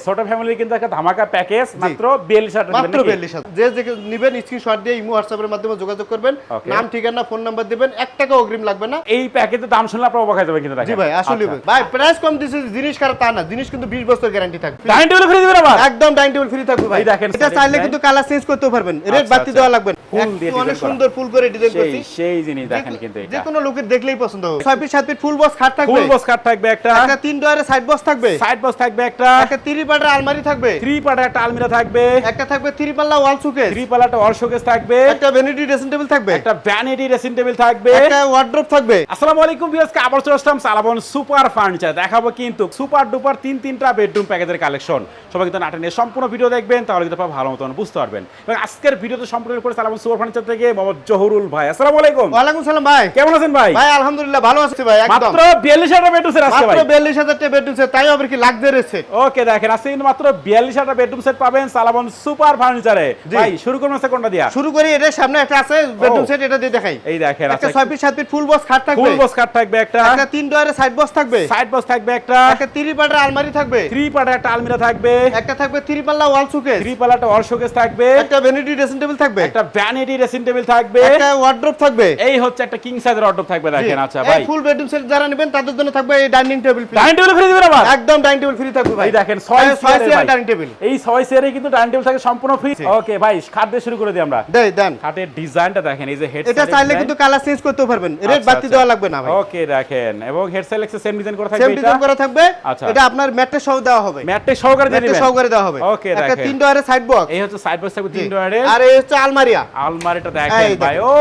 ছোট ফ্যামিলি কিন্তু একটা ধামাকা প্যাকেজ মাত্র 42,000 টাকা মাত্র 42,000 যে নেবেন স্ক্রিনশট দিয়ে ইমো হোয়াটসঅ্যাপের মাধ্যমে যোগাযোগ করবেন নাম ঠিকানা ফোন নাম্বার দিবেন 1 টাকা অগ্রিম লাগবে না এই প্যাকেজের দাম শুনলে আপনারা অবাক হয়ে যাবেন কিন্তু জি ভাই আসলে ভাই প্রাইস কম দিছে জিনিস খারাপ তা না জিনিস কিন্তু 20 বছর গ্যারান্টি থাকবে ডাইনিং টেবিল ফ্রি দিবেন আবার একদম ডাইনিং টেবিল ফ্রি থাকবে ভাই দেখেন এটা চাইলে কিন্তু কালার চেঞ্জ করতে পারবেন রেড বাতি দেওয়া লাগবে ফুল দিয়ে অনেক সুন্দর ফুল করে ডিজাইন করছি সেই জিনিস দেখেন কিন্তু এটা যে কোনো লোকের দেখলেই পছন্দ হবে 6 ফিট 7 ফিট ফুল বক্স খাট থাকবে ফুল বক্স কাট থাকবে একটা 3 ডয়ারের সাইড বক্স থাকবে সাইড বক্স থাকবে একটা 3 পাটার আলমারি থাকবে 3 পার্টের একটা আলমিরা থাকবে একটা থাকবে 3 পাল্লা ওয়াল শোকেস 3 পাল্লা একটা ওয়াল শোকেস থাকবে একটা ভ্যানিটি ড্রেসিং টেবিল থাকবে একটা ভ্যানিটি ড্রেসিং টেবিল থাকবে একটা ওয়ার্ড্রপ থাকবে আসসালামু আলাইকুম ভিউয়ার্স আবার চলে আসলাম সালাবন সুপার ফার্নিচার দেখাবো কিন্তু সুপার ডুপার তিনটা বেডরুম প্যাকেজের কালেকশন সবাই কিন্তু নাটক নিয়ে সম্পূর্ণ ভিডিও দেখবেন তাহলে কিন্তু আপনারা ভালো মতন বুঝতে পারবেন এবং আজকের ভিডিওতে সম্পূর্ণ করে সালাবন সুপার ফার্নিচার থেকে মোহাম্মদ জহুরুল ভাই আসসালামু আলাইকুম ওয়া আলাইকুম সালাম ভাই কেমন আছেন ভাই ভাই আলহামদুলিল্লাহ ভালো আছি ভাই একদম মাত্র 42,000 টাকা বেডরুম সেট আজকে ভাই মাত্র 42,000 টাকা বেডরুম সেট তাই আবার কি লাক্সারি সেট ওকে দেখেন আজকে কিন্তু মাত্র 42,000 টাকা বেডরুম সেট পাবেন সালাবন সুপার ফার্নিচারে ভাই শুরু করুন আজকে কোনটা দিয়া শুরু করি এর সামনে একটা আছে বেডরুম সেট এটা দিয়ে দেখাই এই দেখেন একটা 6 ফিট 7 ফিট ফুল বক্স খাট থাকবে ফুল বক্স কাট থাকবে একটা 3 ডয়ারের সাইড বক্স থাকবে সাইড বক্স থাকবে একটা 3 পাটার আলমারি থাকবে 3 পার্টের একটা আলমিরা থাকবে একটা থাকবে 3 পাল্লা ওয়াল শোকেস 3 পাল্লা একটা ওয়াল শোকেস থাকবে একটা ভ্যানিটি ড্রেসিং টেবিল থাকবে একটা ভ্যানিটি ড্রেসিং টেবিল থাকবে একটা ওয়ার্ড্রপ থাকবে এই হচ্ছে একটা কিং সাইজের ওয়ার্ডরোব থাকবে দেখেন আচ্ছা ভাই ফুল বেডরুম সেট যারা নেবেন তাদের জন্য থাকবে এই dining table free dining table free দিবেন আবার একদম ডাইনিং টেবিল ফ্রি থাকবে ভাই এই দেখেন 6 চেয়ার ডাইনিং টেবিল এই 6 চেয়ারে কিন্তু ডাইনিং টেবিল থাকে সম্পূর্ণ ফ্রি ওকে ভাই খাট দিয়ে শুরু করে দিই আমরা দেন খাটের ডিজাইনটা দেখেন এই যে হেড এটা চাইলে কিন্তু কালার চেঞ্জ করতে পারবেন রেড বাতি দেওয়া লাগবে না ভাই ওকে দেখেন এবং head side access same design করা থাকবে সেম ডিজাইন করা থাকবে আচ্ছা এটা আপনার ম্যাট্রেস সহ দেওয়া হবে ম্যাট্রেস সহকারে দিয়ে দিবেন ম্যাট্রেস সহকারে দেওয়া হবে ওকে একটা দেখেন 3 ডয়ারের সাইড বক্স এই হচ্ছে সাইড বক্স থাকবে 3 ডয়ারের আর এই হচ্ছে আলমারিয়া আলমারিটা দেখেন এই ভাই ও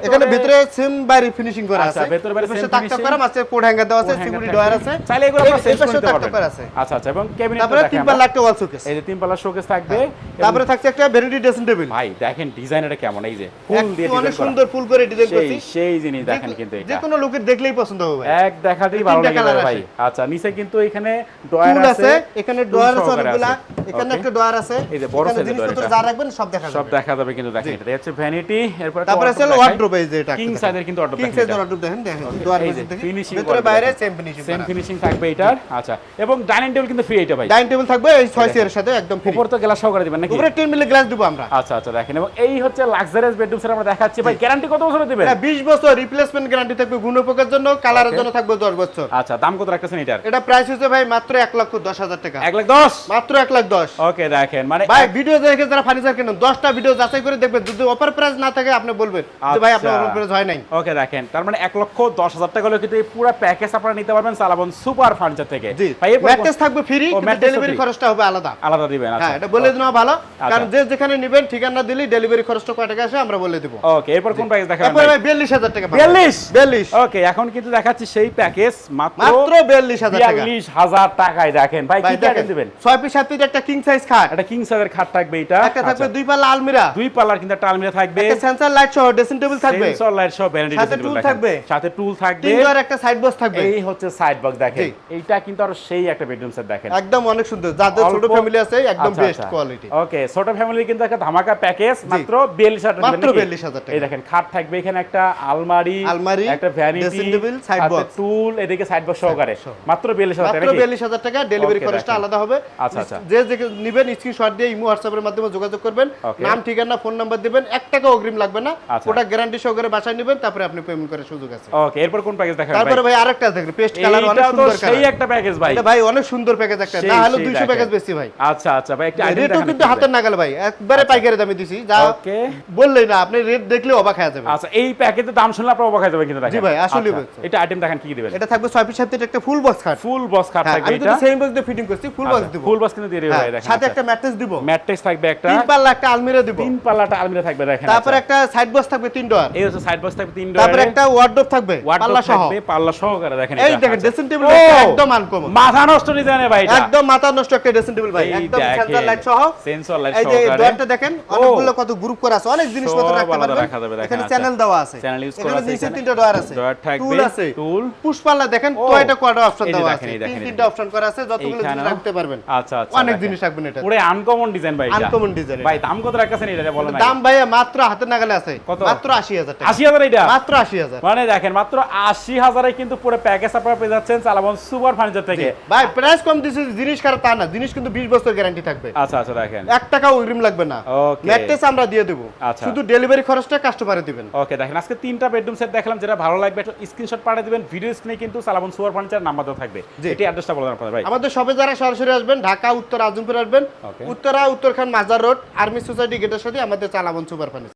এখানে ভিতরে সেম বাইরে ফিনিশিং করা আছে আচ্ছা ভেতরে বাইরে সেম তাক তাক করা আছে কোড হ্যাঙ্গার দেওয়া আছে সিকিউরিটি ডয়ার আছে চাইলে এগুলো আপনারা সেট এই পাশে করতে তাক তাক পারবেন করা আছে আচ্ছা আচ্ছা এবং ক্যাবিনেট তারপরে 3 পাল্লা একটা ওয়াল শোকেস এই যে 3 পাল্লা শোকেস থাকবে তারপরে থাকছে একটা ভ্যানিটি ড্রেসিং টেবিল ভাই দেখেন ডিজাইনটা কেমন এই যে ফুল দিয়ে অনেক ডিজাইন করা সুন্দর ফুল করে ডিজাইন করছি সেই জিনিস দেখেন কিন্তু যে এটা কোনো লোকের দেখলেই পছন্দ হবে ভাই এক দেখাতেই ভালো তিনটা লাগে কালার ভাই আছে। আচ্ছা নিচে কিন্তু এখানে ডয়ার টুল আছে আছে এখানে টুল ডয়ার আছে সহকারে অনেকগুলা আছে। এখানে Okay? একটা ডয়ার আছে এই যে বড় এখানে সাইজের ডয়ার জিনিসপত্র এটা। যা রাখবেন সব দেখা সব যাবে দেখা যাবে কিন্তু দেখেন এটা হচ্ছে ভ্যানিটি এরপর তারপরে আছে ওয়ার্ডরোব এই যে এটা কিং সাইজের কিন্তু অর্ডার কিং সাইজ ওয়ার্ডরোব দেখেন ডয়ার এই যে মধ্যে থেকে finishing ভিতরে করা বাইরে দেখেন। সেম ফিনিশিং সেম ফিনিশিং থাকবে এটার আচ্ছা এবং ডাইনিং টেবিল কিন্তু ফ্রি এটা ভাই ডাইনিং টেবিল থাকবে এই 6 চেয়ারের সাথে একদম ফ্রি উপর তো গ্লাস সহকারে দিবেন নাকি উপরে 10 মিলি গ্লাস দিব আমরা আচ্ছা আচ্ছা দেখেন এবং এই হচ্ছে লাক্সারিয়াস বেডরুম সেট আমরা দেখাচ্ছি ভাই গ্যারান্টি কত বছর দিবেন এটা 20 বছর রিপ্লেসমেন্ট গ্যারান্টি থাকবে গুণপোকের জন্য কালারের জন্য থাকবে 10 বছর আচ্ছা দাম কত রাখতেছেন এটার এটা প্রাইস হচ্ছে ভাই মাত্র 1,10,000 টাকা 1,10,000 মাত্র 1,10,000 ওকে দেখেন মানে ভাই ভিডিও দেখে যারা ফার্নিচার কেনেন 10টা ভিডিও যাচাই করে দেখবেন যদি অফার প্রাইস না থাকে আপনি বলবেন যে ভাই আপনার অফার প্রাইস হয় নাই ওকে দেখেন তার মানে 1,10,000 টাকা হলে কিন্তু এই পুরো প্যাকেজ আপনারা নিতে পারবেন সালাবন সুপার ফার্নিচার থেকে জি ভাই এরপর ম্যাট্রেস থাকবে ফ্রি ও, mattress ডেলিভারি free। খরচটা হবে আলাদা আলাদা দিবেন আচ্ছা হ্যাঁ এটা বলে দেওয়া ভালো কারণ যে যেখানে নেবেন ঠিকানা দিলেই ডেলিভারি খরচটা কয় টাকা আসে আমরা বলে দেব ওকে এরপর কোন প্যাকেজ দেখাবেন তারপরে ভাই ভাই 42000 টাকা 42 ওকে এখন কিন্তু দেখাচ্ছি সেই প্যাকেজ মাত্র মাত্র 42000 টাকা 42,000 টাকায় দেখেন ভাই কি কি দিবেন 6 পিস 7 পিস একটা কিং সাইজ খাট একটা কিং সাইজের খাট থাকবে এটা একটা থাকবে 2 পাল্লা আলমিরা দুই পাল্লার কিন্তু একটা আলমিরা থাকবে একটা সেন্সর লাইট সহ ড্রেসিং টেবিল থাকবে সেন্সর লাইট সহ ভ্যানিটি সাথে টুল থাকবে সাথে টুল থাকবে 3 ডোর একটা সাইড বক্স থাকবে এই হচ্ছে সাইড বক্স দেখেন জি। এইটা কিন্তু আর সেই একটা বেডরুম সেট দেখেন একদম অনেক সুন্দর যাদের ছোট ফ্যামিলি আছে একদম বেস্ট কোয়ালিটি ওকে ছোট ফ্যামিলি কিন্তু একটা ধামাকা প্যাকেজ মাত্র 42,000 টাকা মাত্র 42,000 টাকা এই দেখেন খাট থাকবে এখানে একটা আলমারি একটা vanity dressing table side box stool এদিকে সাইড বক্স সহকারে মাত্র 42,000 টাকা মাত্র 42000 টাকা ডেলিভারি খরচটা আলাদা হবে আচ্ছা আচ্ছা যে নেবেন স্ক্রিনশট দিয়ে ইমো হোয়াটসঅ্যাপের মাধ্যমে যোগাযোগ করবেন নাম ঠিকানা ফোন নাম্বার দিবেন 1 টাকা অগ্রিম লাগবে না ওটা গ্যারান্টি সহকারে বাসায় নেবেন তারপরে আপনি পেমেন্ট করার সুযোগ আছে ওকে এরপর কোন প্যাকেজ দেখাবেন তারপরে ভাই আরেকটা দেখেন পেস্ট কালার অনেক এটা তো সুন্দর কালার সেই একটা প্যাকেজ ভাই এটা ভাই অনেক সুন্দর প্যাকেজ একটা না হলো 200 প্যাকেজ বেশি ভাই আচ্ছা আচ্ছা ভাই একটা আইডিয়া রেটও কিন্তু হাতের নাগালে ভাই একবারে পাইকারি দামে দিছি যা ওকে বললেই না আপনি রেট দেখলে অবাক হয়ে যাবেন আচ্ছা এই প্যাকেজের দাম শুনলে আপনারা অবাক হয়ে যাবেন কিন্তু দেখেন জি ভাই, আসলেই আচ্ছা, বলছি। এটা আইটেম দেখেন কি কি দিবেন এটা থাকবে 6 পিস 7 পিস একটা ফুল বক্স খাট ফুল বক্স খাট থাকবে আমি এটা কিন্তু সেম বক্স দিয়ে ফিটিং করছি ফুল বক্স দিব ফুল বক্স কিন্তু দিয়ে দিবেন ভাই দেখেন সাথে একটা ম্যাট্রেস দিব ম্যাট্রেস থাকবে একটা 3 পাল্লা একটা আলমিরা দিব 3 পাল্লাটা আলমিরা থাকবে দেখেন তারপরে একটা সাইড বক্স থাকবে 3 ডোর এই হচ্ছে সাইড বক্স থাকবে 3 ডোর তারপরে একটা ওয়ার্ডরোব থাকবে পাল্লা সহ থাকবে পাল্লা সহকারে দেখেন এই এটা দেখেন আচ্ছা। ড্রেসিং টেবিল ও, একদম আনকমন মাথা নষ্ট ডিজাইনে ভাই এটা একদম মাথা নষ্ট একটা ড্রেসিং টেবিল ভাই এই একদম দেখেন, সেন্সর লাইট সহ সেন্সর লাইট এই যে সহকারে ডোরটা দেখেন অনেকগুলো কত গ্রুপ করা আছে অনেক জিনিসপত্র সব রাখতে আলাদা রাখা যাবে, পারবেন দেখেন, এখানে আচ্ছা। চ্যানেল দেওয়া আছে চ্যানেল ইউজ করা এখানে আছে নিচে এখানে। 3টা ডোর আছে ডয়ার থাকবে, টুল আছে টুল। পুশ পাল্লা দেখেন ও, কয়টা কোয়ার্টার অপশন এই যে দেওয়া দেখেন, আছে এই দেখেন, এই তিনটা অপশন করা আছে যতগুলো জিনিস এইখানেও। রাখতে পারবেন আচ্ছা আচ্ছা অনেক দেখেন। জিনিস জিনিস রাখবেন এটা পুরো আনকমন ডিজাইন ভাই, আনকমন ডিজাইন। ভাই দাম কত রাখছেন এটা বলেন না? দাম ভাই মাত্র হাতের নাগালে আছে, কত? মাত্র ৮০,০০০ টাকা। ৮০,০০০ এটা মাত্র ৮০,০০০। মানে দেখেন মাত্র ৮০,০০০ কিন্তু পুরো প্যাকেজ আপনারা পেয়ে যাচ্ছেন চালাবন সুপার ফার্নিচার থেকে। ভাই প্রাইস কম দিছে, জিনিস খারাপ তা না, জিনিস কিন্তু 20 বছর গ্যারান্টি থাকবে। আচ্ছা আচ্ছা দেখেন 1 টাকা অগ্রিম লাগবে না, ওকে ম্যাট্রেস আমরা দিয়ে দেব, আচ্ছা। শুধু ডেলিভারি খরচটা কাস্টমারে দিবেন। ওকে দেখেন আজকে 3টা বেডরুম সেট দেখলাম, যেটা ভালো লাগবে একটা স্ক্রিনশট পাঠিয়ে দিবেন, ভিডিও স্ক্রিনে কিন্তু চালাবন সুপার ফার্নিচার নাম্বার দেওয়া থাকবে। এটি অ্যাড্রেসটা বলেন আপনাদের ভাই। আমাদের শপে যারা সরাসরি আসবেন, ঢাকা উত্তর আজমপুর আসবেন, ওকে। উত্তরা উত্তরখান মাজার রোড আর্মি সোসাইটি গেটের সাথে আমাদের চালাবন সুপার ফার্নিচার।